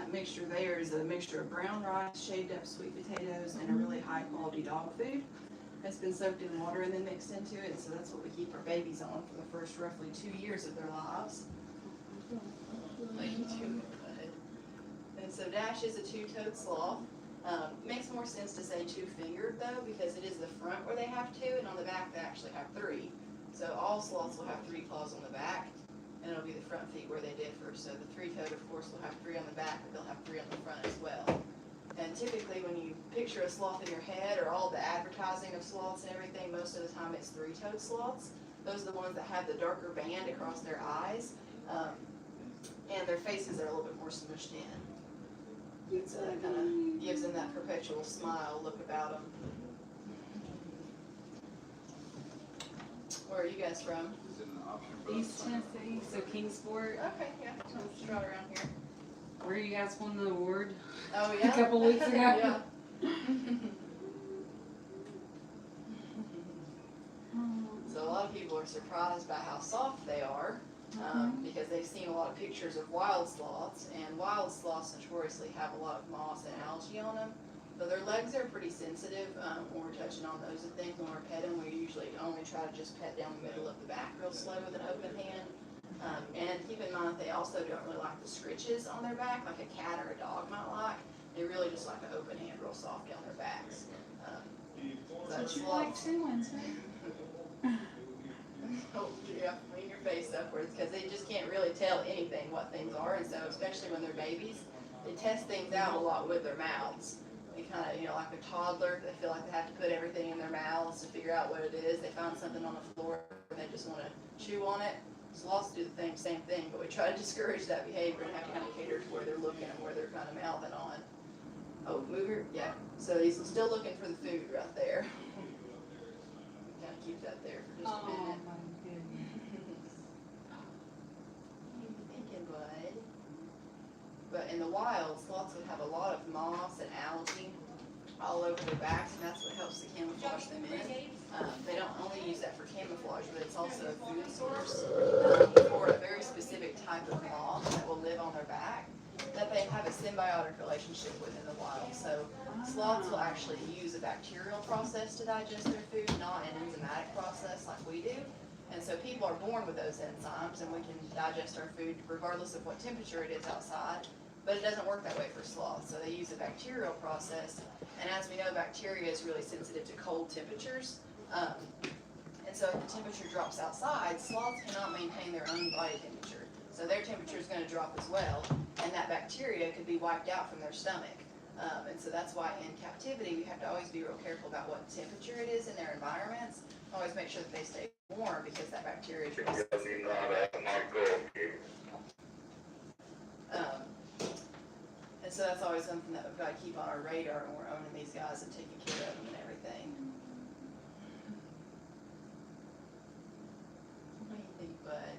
that mixture there is a mixture of brown rice, shaved up sweet potatoes, and a really high quality dog food. It's been soaked in water and then mixed into it, and so that's what we keep our babies on for the first roughly 2 years of their lives. And so Dash is a two-toed sloth. Makes more sense to say two-fingered though, because it is the front where they have two, and on the back they actually have three. So all sloths will have 3 claws on the back, and it'll be the front feet where they differ. So the three-toed, of course, will have 3 on the back, but they'll have 3 on the front as well. And typically when you picture a sloth in your head, or all the advertising of sloths and everything, most of the time it's 3-toed sloths. Those are the ones that have the darker band across their eyes, and their faces are a little bit more smushed in. So that kind of gives them that perpetual smile look about them. Where are you guys from? East Tennessee, so Kingsport. Okay, yeah, just right around here. Where you guys won the award? Oh yeah? A couple weeks ago. Yeah. So a lot of people are surprised by how soft they are, because they've seen a lot of pictures of wild sloths, and wild sloths notoriously have a lot of moss and algae on them. So their legs are pretty sensitive when we're touching on those and things. When we're petting, we usually only try to just pet down the middle of the back real slow with an open hand. And keep in mind that they also don't really like the scritches on their back like a cat or a dog might like. They really just like an open hand real soft down their backs. But you like chewing, Oh, yeah, lean your face upwards, because they just can't really tell anything what things are, and so especially when they're babies, they test things out a lot with their mouths. They kind of, like a toddler, they feel like they have to put everything in their mouths to figure out what it is. They find something on the floor and they just want to chew on it. Sloths do the same thing, but we try to discourage that behavior and have to kind of cater to where they're looking and where they're kind of mouthing on. Oh, move your, yeah. So he's still looking for the food right there. Kind of keep that there for just a minute. my goodness. What are you thinking, bud? But in the wild, sloths would have a lot of moss and algae all over their backs, and that's what helps to camouflage them in. They don't only use that for camouflage, but it's also a food source for a very specific type of moth that will live on their back that they have a symbiotic relationship with in the wild. So sloths will actually use a bacterial process to digest their food, not an enzymatic process like we do. And so people are born with those enzymes, and we can digest our food regardless of what temperature it is outside. But it doesn't work that way for sloths. So they use a bacterial process, and as we know, bacteria is really sensitive to cold temperatures. And so if the temperature drops outside, sloths cannot maintain their own body temperature. So their temperature is going to drop as well, and that bacteria could be wiped out from their stomach. And so that's why in captivity we have to always be real careful about what temperature it is in their environments. Always make sure that they stay warm, because that bacteria is really sensitive. And so that's always something that we've got to keep on our radar when we're owning these guys and taking care of them and everything. What do you think, bud?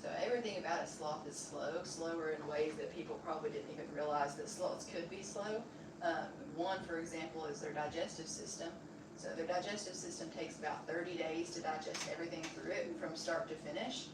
So everything about a sloth is slower in ways that people probably didn't even realize that sloths could be slow. One, for example, is their digestive system. So their digestive system takes about 30 days to digest everything through it from start to finish.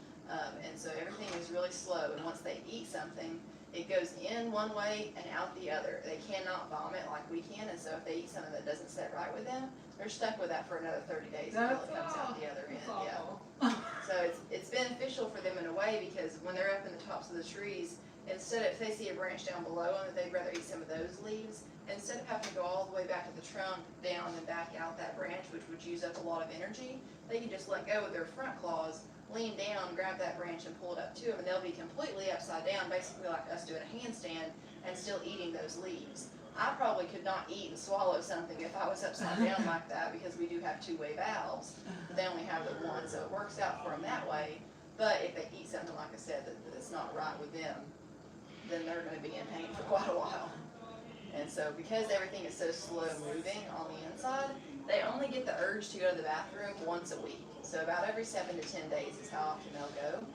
And so everything is really slow, and once they eat something, it goes in one way and out the other. They cannot vomit like we can, and so if they eat something that doesn't sit right with them, they're stuck with that for another 30 days until it comes out the other end. Yeah. So it's beneficial for them in a way, because when they're up in the tops of the trees, instead of, if they see a branch down below them, they'd rather eat some of those leaves. Instead of having to go all the way back to the trunk, down and back out that branch, which would use up a lot of energy, they can just let go with their front claws, lean down, grab that branch and pull it up to them, and they'll be completely upside down, basically like us doing a handstand, and still eating those leaves. I probably could not eat and swallow something if I was upside down like that, because we do have two-way valves, but they only have the one, so it works out for them that way. But if they eat something, like I said, that's not right with them, then they're going to be in pain for quite a while. And so because everything is so slow moving on the inside, they only get the urge to go to the bathroom once a week. So about every 7 to 10 days is how often they'll go.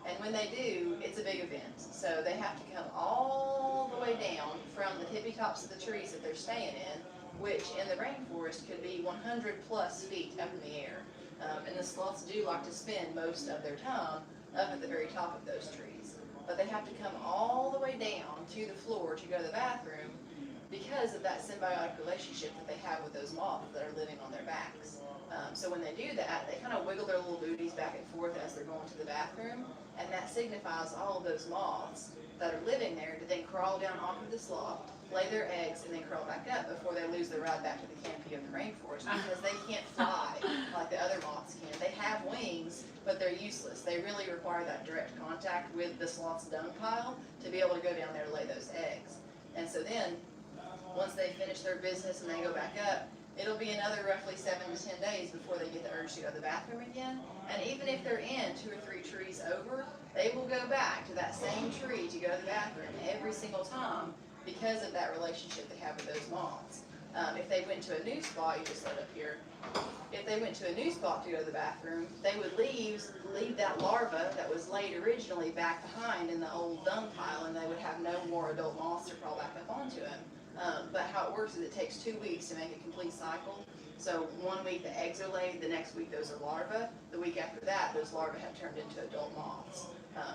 And when they do, it's a big event. So they have to come all the way down from the tippy tops of the trees that they're staying in, which in the rainforest could be 100 plus feet up in the air. And the sloths do like to spend most of their time up at the very top of those trees. but they have to come all the way down to the floor to go to the bathroom because of that symbiotic relationship that they have with those moths that are living on their backs. So when they do that, they kind of wiggle their little booties back and forth as they're going to the bathroom, and that signifies all of those moths that are living there to then crawl down off of the slough, lay their eggs, and then crawl back up before they lose their ride back to the canopy of the rainforest, because they can't fly like the other moths can. They have wings, but they're useless. They really require that direct contact with the sloth's dung pile to be able to go down there to lay those eggs. And so then, once they finish their business and they go back up, it'll be another roughly 7 to 10 days before they get the urge to go to the bathroom again. And even if they're in 2 or 3 trees over, they will go back to that same tree to go to the bathroom every single time because of that relationship they have with those moths. If they went to a new spot, you just let up here, if they went to a new spot to go to the bathroom, they would leave that larva that was laid originally back behind in the old dung pile, and they would have no more adult moths to crawl back up onto them. But how it works is it takes 2 weeks to make a complete cycle. So 1 week the eggs are laid, the next week those are larvae, the week after that those larvae have turned into adult moths.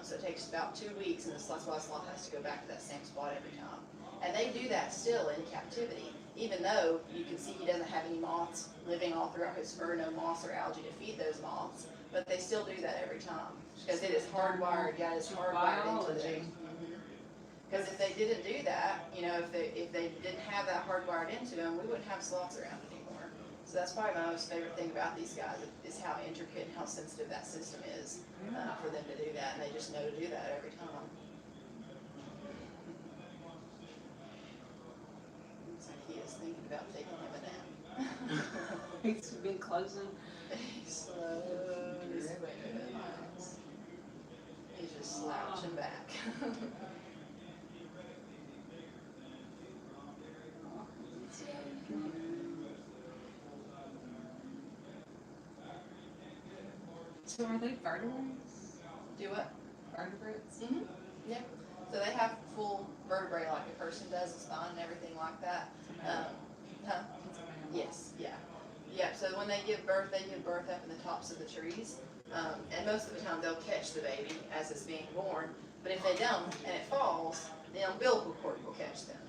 So it takes about 2 weeks, and that's why a sloth has to go back to that same spot every time. And they do that still in captivity, even though you can see he doesn't have any moths living all throughout his fur, no moss or algae to feed those moths, but they still do that every time, because it is hardwired, yeah, it's hardwired into them. Because if they didn't do that, you know, if they didn't have that hardwired into them, we wouldn't have sloths around anymore. So that's probably my most favorite thing about these guys, is how intricate and how sensitive that system is for them to do that, and they just know to do that every time. Looks like he is thinking about taking him a nap. He's been closing. He's slowly swinging his eyes. He's just slouching back. So are they vertebrates? Do what? Vertebrates? Mm-hmm. Yeah. So they have full vertebrae like a person does, a spine and everything like that. Huh? Yes. Yeah. Yeah. So when they give birth up in the tops of the trees. And most of the time they'll catch the baby as it's being born. But if they don't and it falls, the umbilical cord will catch them.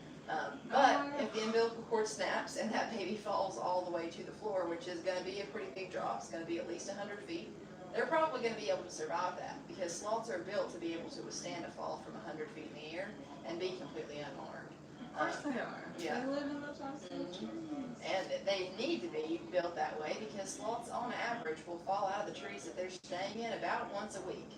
But if the umbilical cord snaps and that baby falls all the way to the floor, which is going to be a pretty big drop, it's going to be at least 100 feet, they're probably going to be able to survive that, because sloths are built to be able to withstand a fall from 100 feet in the air and be completely unharmed. Of course they are. Yeah. They live in those trees. And they need to be built that way because sloths on average will fall out of the trees that they're staying in about once a week.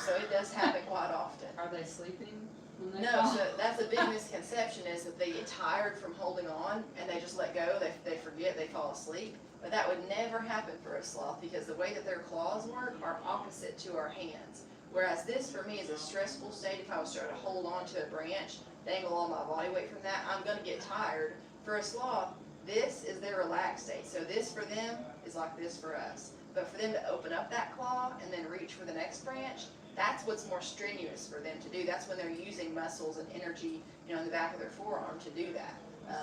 So it does happen quite often. Are they sleeping when they No, fall? so that's a big misconception, is that they get tired from holding on and they just let go, they forget, they fall asleep. But that would never happen for a sloth, because the way that their claws work are opposite to our hands. Whereas this for me is a stressful state. If I was trying to hold on to a branch, dangle all my body weight from that, I'm going to get tired. For a sloth, this is their relaxed state. So this for them is like this for us. But for them to open up that claw and then reach for the next branch, that's what's more strenuous for them to do. That's when they're using muscles and energy, you know, in the back of their forearm to do that.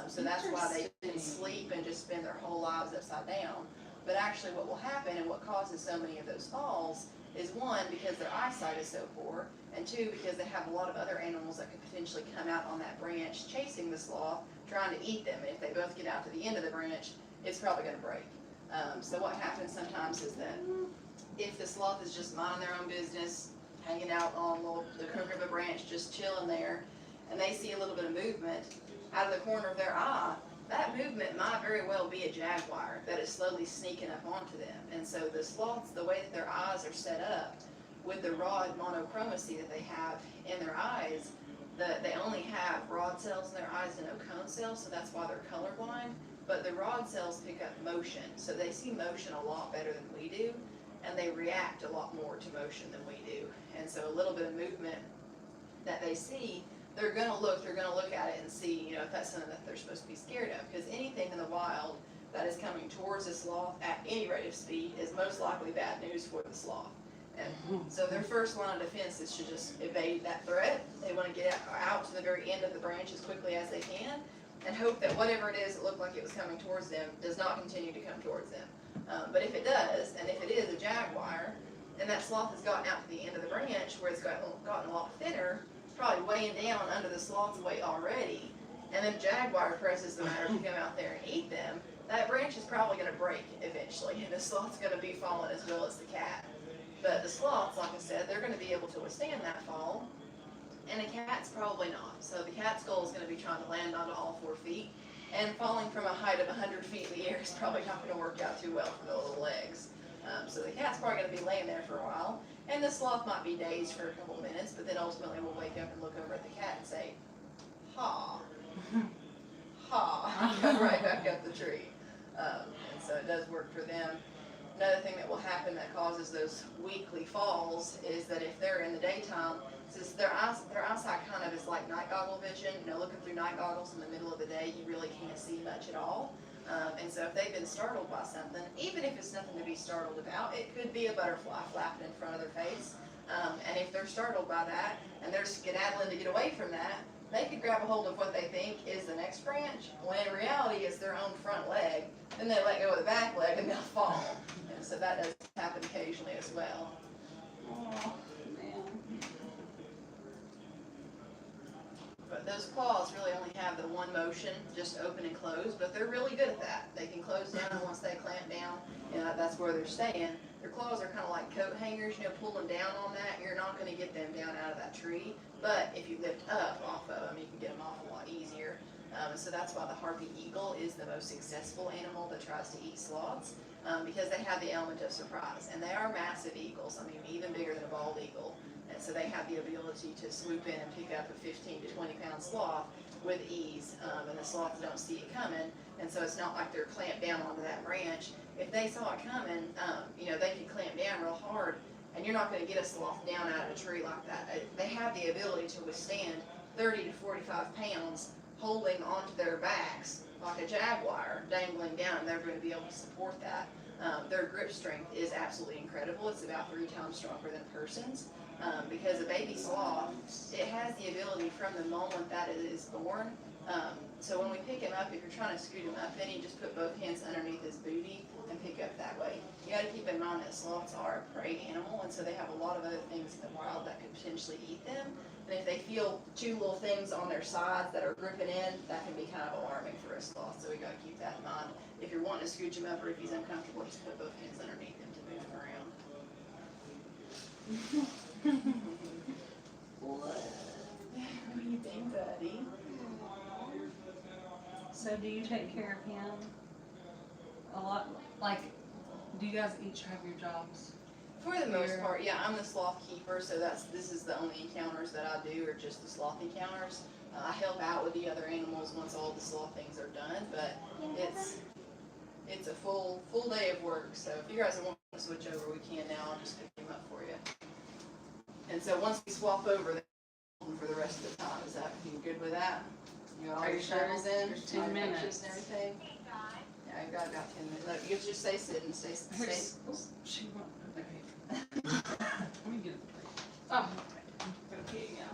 So that's why they can sleep and just spend their whole lives upside down. But actually what will happen, and what causes so many of those falls, is one, because their eyesight is so poor, and two, because they have a lot of other animals that could potentially come out on that branch chasing the sloth, trying to eat them. And if they both get out to the end of the branch, it's probably going to break. So what happens sometimes is that if the sloth is just minding their own business, hanging out on the crook of a branch, just chilling there, and they see a little bit of movement out of the corner of their eye, that movement might very well be a jaguar that is slowly sneaking up onto them. And so the sloths, the way that their eyes are set up, with the rod monochromacy that they have in their eyes, they only have rod cells in their eyes and no cone cells, so that's why they're colorblind. But the rod cells pick up motion, so they see motion a lot better than we do, and they react a lot more to motion than we do. And so a little bit of movement that they see, they're gonna look at it and see, you know, if that's something that they're supposed to be scared of. Because anything in the wild that is coming towards a sloth at any rate of speed is most likely bad news for the sloth. And so their first line of defense is to just evade that threat. They want to get out to the very end of the branch as quickly as they can, and hope that whatever it is that looked like it was coming towards them does not continue to come towards them. But if it does, and if it is a jaguar, and that sloth has gotten out to the end of the branch where it's gotten a lot thinner, it's probably weighing down under the sloth's weight already, and then jaguar presses the matter to come out there and eat them, that branch is probably going to break eventually, and the sloth's going to be falling as well as the cat. But the sloths, like I said, they're going to be able to withstand that fall, and the cat's probably not. So the cat's goal is going to be trying to land onto all 4 feet, and falling from a height of 100 feet in the air is probably not going to work out too well for the little legs. So the cat's probably going to be laying there for a while, and the sloth might be dazed for a couple minutes, but then ultimately will wake up and look over at the cat and say, ha, ha, and come right back up the tree. And so it does work for them. Another thing that will happen that causes those weekly falls is that if they're in the daytime, since their eyesight kind of is like night goggle vision, looking through night goggles in the middle of the day, you really can't see much at all. And so if they've been startled by something, even if it's nothing to be startled about, it could be a butterfly flapping in front of their face. And if they're startled by that and they're skedaddling to get away from that, they could grab a hold of what they think is the next branch, when in reality it's their own front leg. Then they let go of the back leg and they'll fall. And so that does happen occasionally as well. Oh, man. But those claws really only have the one motion, just open and close, but they're really good at that. They can close down, and once they clamp down, that's where they're staying. Their claws are kind of like coat hangers, pulling down on that. You're not going to get them down out of that tree, but if you lift up off of them, you can get them off a lot easier. So that's why the harpy eagle is the most successful animal that tries to eat sloths, because they have the element of surprise. And they are massive eagles, even bigger than a bald eagle. And so they have the ability to swoop in and pick up a 15 to 20 pound sloth with ease, and the sloths don't see it coming. And so it's not like they're clamped down onto that branch. If they saw it coming, they could clamp down real hard, and you're not going to get a sloth down out of a tree like that. They have the ability to withstand 30 to 45 pounds holding onto their backs like a jaguar dangling down, and they're going to be able to support that. Their grip strength is absolutely incredible. It's about 3 times stronger than a person's, because a baby sloth, it has the ability from the moment that it is born. So when we pick him up, if you're trying to scoot him up, then you just put both hands underneath his booty and pick up that way. You got to keep in mind that sloths are a prey animal, and so they have a lot of other things in the wild that could potentially eat them. And if they feel 2 little things on their sides that are gripping in, that can be kind of alarming for a sloth. So we got to keep that in mind. If you're wanting to scooch him up, or if he's uncomfortable, just put both hands underneath him to move him around. What do you think, buddy? So do you take care of him a lot? Like, do you guys each have your jobs? For the most part, yeah, I'm the sloth keeper, so this is the only encounters that I do, are just the sloth encounters. I help out with the other animals once all the sloth things are done, but it's a full day of work. So if you guys want to switch over, we can now. I'll just pick him up for you. And so once we swap over, then for the rest of the time, is that you good with that? You got all your shovels in? There's 10 all your minutes. pictures and everything? Yeah, I've got about 10 minutes. Look, you just stay sitting, stay. She won't. Okay. Let me get it. Oh, okay, yeah.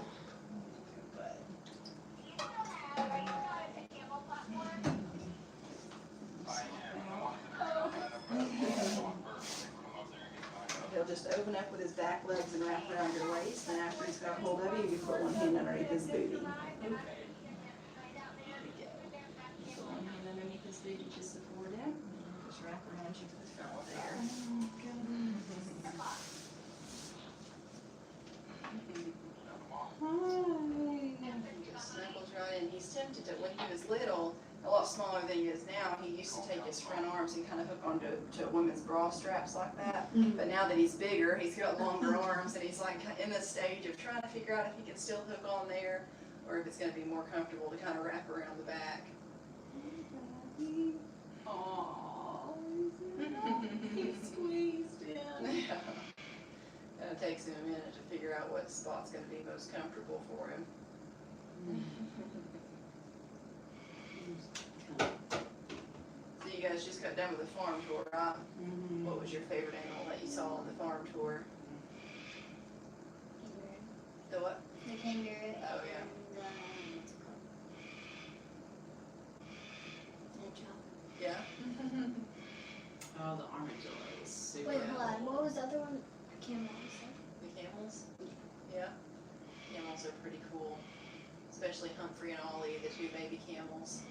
He'll just open up with his back legs and wrap around your waist, and after he's got a hold of you, you put one hand underneath his booty. There we go. You put one hand underneath his booty to support him, and just wrap around you to the front there. Just snuggles right in. He's tempted to, when he was little, a lot smaller than he is now, he used to take his front arms and kind of hook onto women's bra straps like that. But now that he's bigger, he's got longer arms, and he's like in the stage of trying to figure out if he can still hook on there, or if it's going to be more comfortable to kind of wrap around the back. Aww, he's squeezed in. Yeah. It takes him a minute to figure out what spot's going to be most comfortable for him. So you guys just got done with the farm tour, right? What was your favorite animal that you saw on the farm tour? The what? The kangaroo. Oh, yeah. What's it called? Yeah? Oh, the armadillo is super. Wait, hold on. What was the other one? camels. The camels? Yeah. Camels are pretty cool. Especially Humphrey and Ollie, the two baby camels.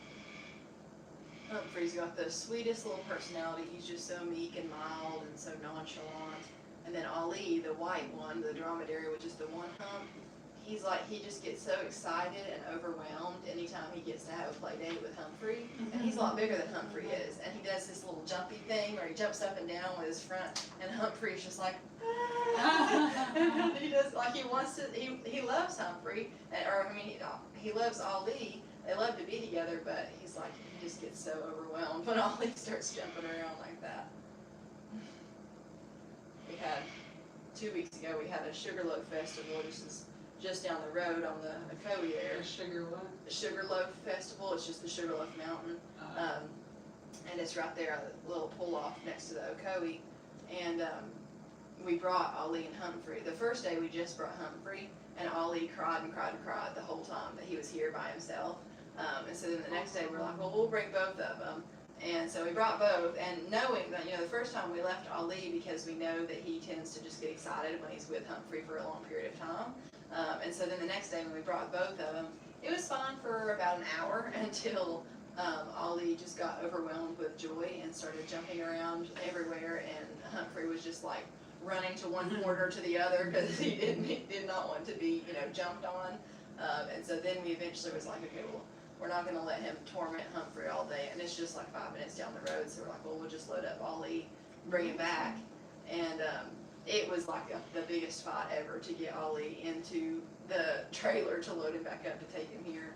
Humphrey's got the sweetest little personality. He's just so meek and mild and so nonchalant. And then Ollie, the white one, the dromedary, which is the one hump, he's like, he just gets so excited and overwhelmed anytime he gets to have a play date with Humphrey. And he's a lot bigger than Humphrey is. And he does this little jumpy thing where he jumps up and down with his front, and Humphrey's just like, ah. And he does, like, he wants to, he loves Humphrey, he loves Ollie. They love to be together, but he's like, he just gets so overwhelmed when Ollie starts jumping around like that. We had, 2 weeks ago, we had a Sugarloaf Festival, which is just down the road on the Ocoee there. Sugar what? The Sugarloaf Festival, it's just the Sugarloaf Mountain. And it's right there, a little pull-off next to the Ocoee. And we brought Ollie and Humphrey. The first day we just brought Humphrey, and Ollie cried and cried and cried the whole time that he was here by himself. And so then the next day we're like, well, we'll bring both of them. And so we brought both, and knowing that, the first time we left Ollie, because we know that he tends to just get excited when he's with Humphrey for a long period of time. And so then the next day when we brought both of them, it was fine for about an hour until Ollie just got overwhelmed with joy and started jumping around everywhere, and Humphrey was just like running to one corner to the other because he did not want to be, jumped on. And so then we eventually was like, okay, well, we're not going to let him torment Humphrey all day, and it's just like 5 minutes down the road, so we're like, well, we'll just load up Ollie, bring him back. And it was like the biggest fight ever to get Ollie into the trailer to load him back up to take him here,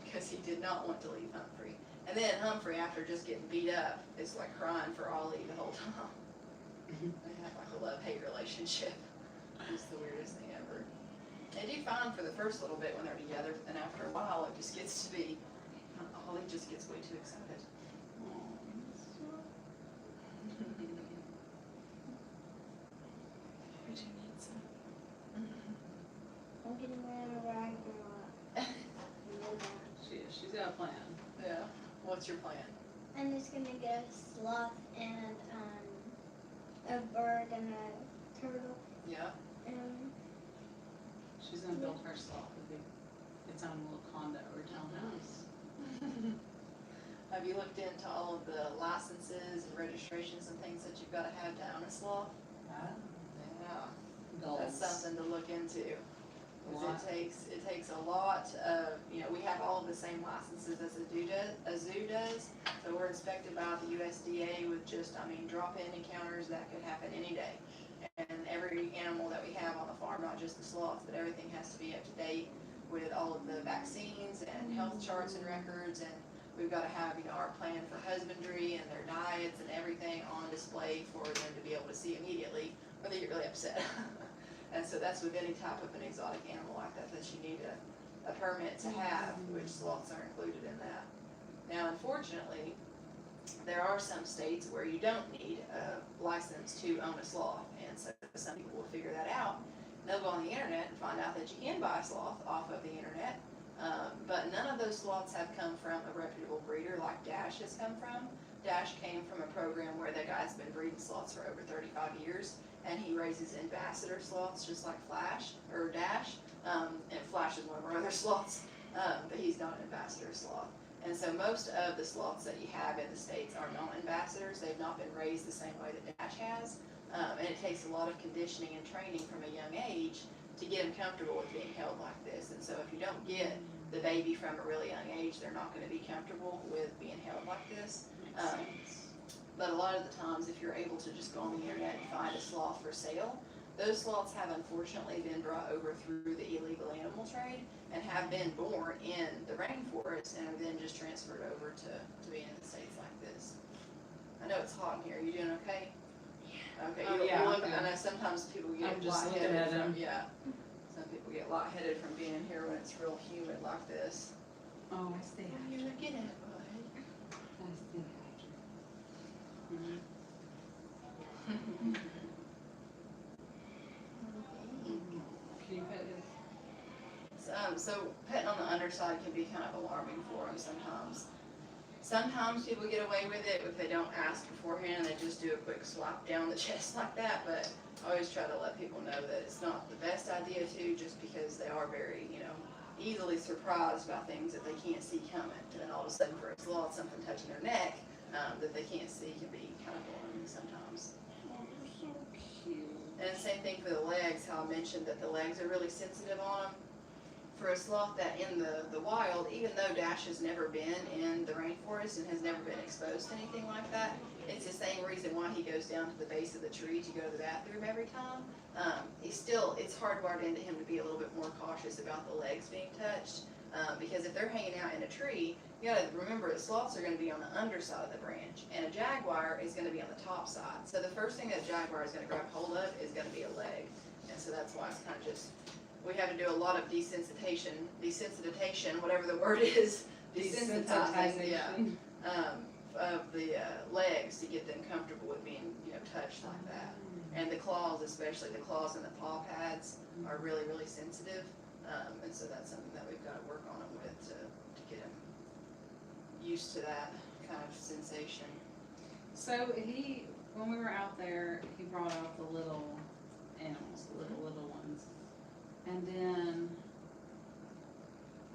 because he did not want to leave Humphrey. And then Humphrey, after just getting beat up, is like crying for Ollie the whole time. They have like a love-hate relationship. It's the weirdest thing ever. They do fine for the first little bit when they're together, but then after a while it just gets to be, Ollie just gets way too excited. Would you need some? I'm getting wherever I grow up. She's got a plan. Yeah. What's your plan? I'm just gonna get a sloth and a bird and a turtle. Yeah. And She's gonna build her sloth with its own little condo or townhouse. Have you looked into all of the licenses and registrations and things that you've got to have to own a sloth? Yeah. That's something to look into. 'Cause it takes a lot of, we have all of the same licenses as a zoo does. So we're inspected by the USDA with just, drop-in encounters that could happen any day. And every animal that we have on the farm, not just the sloths, but everything has to be up to date with all of the vaccines and health charts and records. And we've got to have, our plan for husbandry and their diets and everything on display for them to be able to see immediately, or they get really upset. And so that's with any type of an exotic animal like that you need a permit to have, which sloths are included in that. Now, unfortunately, there are some states where you don't need a license to own a sloth, and so some people will figure that out. They'll go on the internet and find out that you can buy a sloth off of the internet, but none of those sloths have come from a reputable breeder like Dash has come from. Dash came from a program where the guy's been breeding sloths for over 35 years, and he raises ambassador sloths just like Dash, and Flash is one of our other sloths, but he's not an ambassador sloth. And so most of the sloths that you have in the States are non-ambassadors. They've not been raised the same way that Dash has, and it takes a lot of conditioning and training from a young age to get them comfortable with being held like this. And so if you don't get the baby from a really young age, they're not going to be comfortable with being held like this. But a lot of the times, if you're able to just go on the internet and find a sloth for sale, those sloths have unfortunately been brought over through the illegal animal trade and have been born in the rainforest and are then just transferred over to be in the States like this. I know it's hot in here. You doing okay? Yeah. Okay. I know sometimes people get lightheaded from, some people get lightheaded from being here when it's real humid like this. Oh, I stay You're hydrated. looking at it, bud. I stay hydrated. Can you pet this? So petting on the underside can be kind of alarming for them sometimes. Sometimes people get away with it if they don't ask beforehand, they just do a quick slap down the chest like that, but I always try to let people know that it's not the best idea too, just because they are very, easily surprised by things that they can't see coming. And then all of a sudden for a sloth, something touching their neck that they can't see can be kind of alarming sometimes. Oh, they're so cute. And the same thing for the legs, how I mentioned that the legs are really sensitive on them. For a sloth that in the wild, even though Dash has never been in the rainforest and has never been exposed to anything like that, it's the same reason why he goes down to the base of the tree to go to the bathroom every time. It's hardwired into him to be a little bit more cautious about the legs being touched. Because if they're hanging out in a tree, you gotta remember that sloths are gonna be on the underside of the branch, and a jaguar is gonna be on the top side. So the first thing that a jaguar is gonna grab hold of is gonna be a leg. And so that's why it's kind of just, we have to do a lot of desensitization, whatever the word is, desensitizing, yeah, of the legs to get them comfortable with being, touched like that. And the claws, especially the claws and the paw pads, are really, really sensitive. And so that's something that we've got to work on them with to get them used to that kind of sensation. So when we were out there, he brought out the little animals, the little ones. And then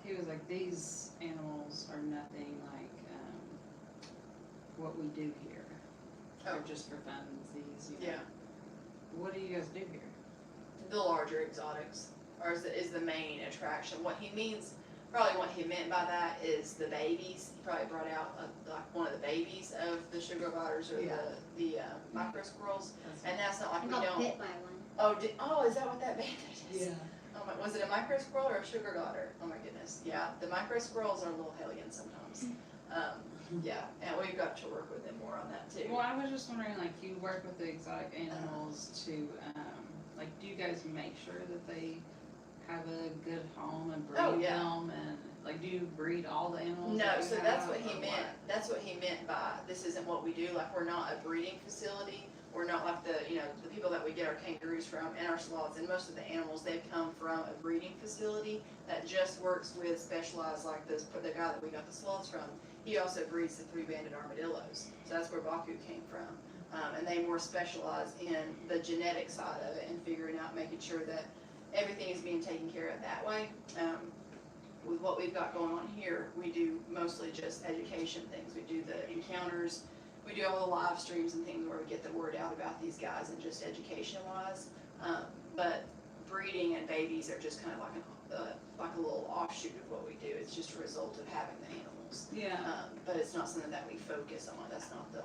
he was like, these animals are nothing like what we do here. They're just for funsies, Yeah. What do you guys do here? The larger exotics is the main attraction. What he means, probably what he meant by that is the babies. He probably brought out like one of the babies of the sugar gliders or the micro squirrels. And that's not like I we got don't. bit by one. Oh, is that what that bandage is? Yeah. Oh my, was it a micro squirrel or a sugar glider? Oh my goodness. Yeah, the micro squirrels are a little hellions sometimes. Yeah, and we've got to work with them more on that too. Well, I was just wondering, like, you work with the exotic animals to, like, do you guys make sure that they have a good home and breed them? And, like, do you breed all the animals? No, so that's what he he meant. That's what he meant by this isn't what we do. Like, we're not a breeding facility. We're not like the people that we get our kangaroos from and our sloths, and most of the animals, they've come from a breeding facility that just works with specialized, like the guy that we got the sloths from. He also breeds the three-banded armadillos. So that's where Baku came from. And they more specialize in the genetic side of it and figuring out, making sure that everything is being taken care of that way. With what we've got going on here, we do mostly just education things. We do the encounters, we do all the live streams and things where we get the word out about these guys and just education-wise. But breeding and babies are just kind of like a little offshoot of what we do. It's just a result of having the animals. Yeah. But it's not something that we focus on. That's not the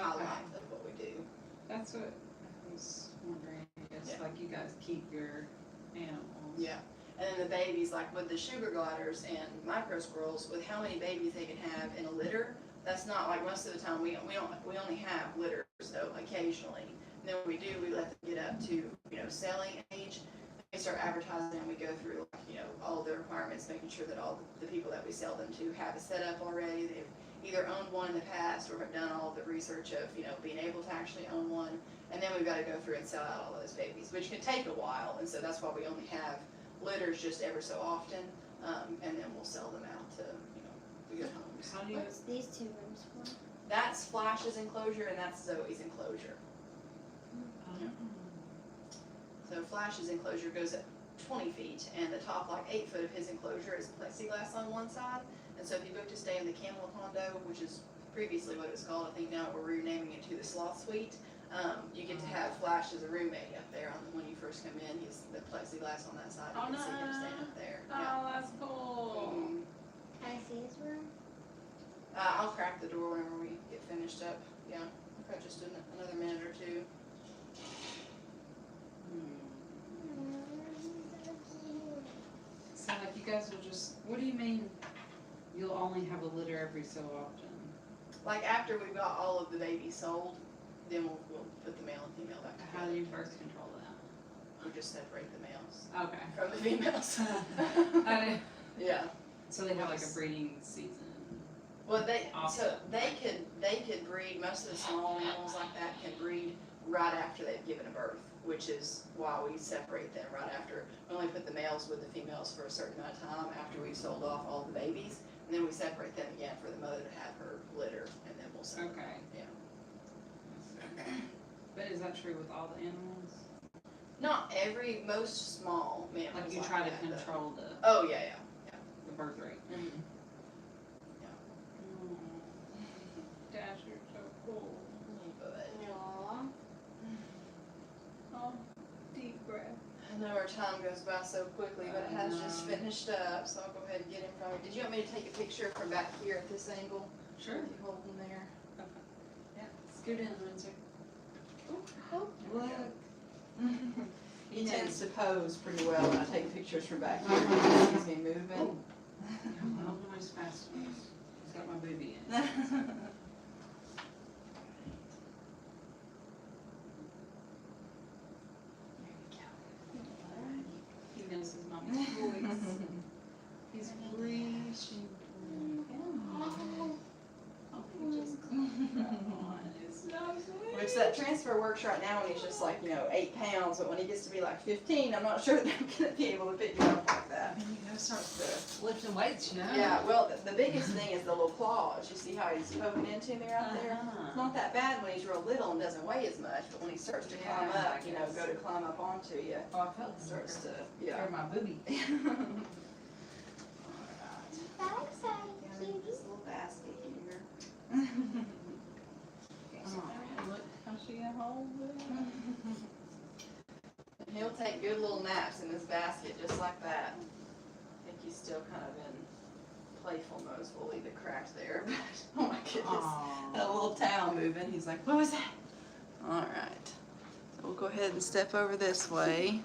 highlight of what we do. That's what I was wondering. I guess, like, you guys keep your animals. Yeah. And then the babies, like with the sugar gliders and micro squirrels, with how many babies they can have in a litter, that's not like most of the time we only have litters though occasionally. And then when we do, we let them get up to selling age. We start advertising and we go through all the requirements, making sure that all the people that we sell them to have a setup already. They've either owned one in the past or have done all the research of being able to actually own one. And then we've got to go through and sell out all those babies, which can take a while. And so that's why we only have litters just ever so often, and then we'll sell them out to the good homes. How do you? What's these two rooms for? That's Flash's enclosure and that's Zoe's enclosure. So Flash's enclosure goes at 20 feet, and the top 8 foot of his enclosure is plexiglass on one side. And so if you book to stay in the Camel condo, which is previously what it was called, I think now we're renaming it to the Sloth Suite. You get to have Flash as a roommate up there when you first come in. He's the plexiglass on that side. You can see him staying up there. Oh, that's cool. Can I see his room? I'll crack the door whenever we get finished up. Yeah, probably just another minute or two. So, like, you guys will just, what do you mean you'll only have a litter every so often? Like after we've got all of the babies sold, then we'll put the male and female back together. How do you birth control that? We just separate the males Okay. from the females. Yeah. So they have like a breeding season. Well, they Awesome. they could breed. Most of the small animals like that can breed right after they've given a birth, which is why we separate them right after. We only put the males with the females for a certain amount of time after we've sold off all the babies, and then we separate them again for the mother to have her litter, and then we'll sell them. Okay. Yeah. But is that true with all the animals? Not every, most small mammals. Like you try to that, though. control the, Oh, yeah, yeah. the birth rate. Mhm. Dash, you're so cool. But Aw. Oh, deep breath. I know our time goes by so quickly, but it has just finished up, so I'll go ahead and get in front of you. Did you want me to take a picture from back here at this angle? Sure. If you hold them there. Yeah, scoot in, Windsor. Oh, Look. He tends to pose pretty well when I take pictures from back here. He sees me moving. I'll do my fast. It's got my booby in. He knows his mommy's voice. He's reaching Which that transfer works right now when he's just like, 8 pounds, but when he gets to be like 15, I'm not sure that I'm gonna be able to pick you up like that. And you gotta start lifting weights, you know? Yeah, well, the biggest thing is the little claws. You see how he's poking into me right there? It's not that bad when he's real little and doesn't weigh as much, but when he starts to climb Yeah, up, I guess. go to climb up onto you, Oh, I felt it starts to, Or my booby. Alright. that's so Yeah, cute. this little basket here. Oh, look how she holds it. And he'll take good little naps in this basket just like that. I think he's still kind of in playful mode. We'll leave it cracked there, but oh my goodness. That little towel moving. He's like, what was that? All right. So we'll go ahead and step over this way.